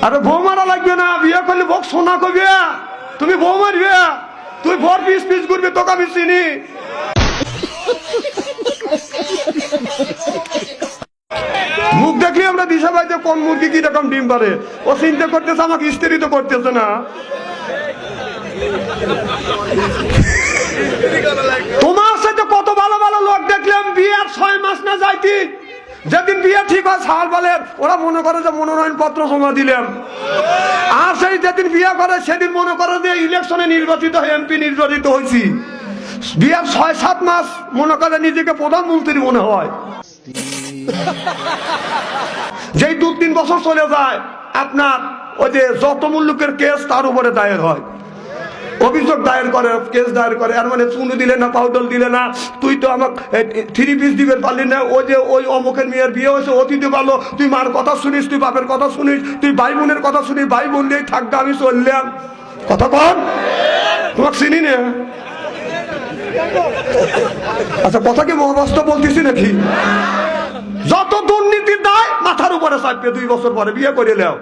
আরে বউ মারা লাগবে না, বিয়ে করলে বক সোনা কবি, তুমি বউ মারবে, তুই ভর পিস পিস করবি, তোকে আমি চিনি। মুখ দেখলে আমরা দিশা পাই যে কোন মুরগি কি রকম ডিম পারে। ও চিন্তা করতেছে আমাকে স্ত্রী তো করতেছে না। তোমার সাথে কত ভালো ভালো লোক দেখলাম, বিয়ের 6 মাস না যাইতি, যেদিন বিয়ে ঠিক হয় সাল বলে ওরা মনে করে যে মনোনয়ন পত্র জমা দিলাম, আর সেই যেদিন বিয়ে করে সেদিন মনে করে যে ইলেকশনে নির্বাচিত হয়ে এমপি নির্বাচিত হয়েছি। বিয়ের 6-7 মাস মনে করে নিজেকে প্রধানমন্ত্রী মনে হয়। যেই 2-3 বছর চলে যায় আপনার ওই যে যত মূল্যকের কেস তার উপরে দায়ের হয়, অভিযোগ দায়ের করে, কেস দায়ের করে। আর মানে চুনু দিলে না, পাউডার দিলে না, তুই তো আমাকে 3 পিস দিবে পারলি না, ওই যে ওই অমুকের মেয়ের বিয়ে হয়েছে অতিথি ভালো, তুই মার কথা শুনিস, তুই বাপের কথা শুনিস, তুই ভাই বোনের কথা শুনিস, ভাই বোন নিয়ে থাকবে, আমি চললাম। কথা কন, তোমাকে চিনি না। আচ্ছা কথা কি মহাবাস্তব বলতেছি নাকি? যত দুর্নীতির দায় মাথার উপরে চাপবে, 2 বছর পরে বিয়ে করে নাও।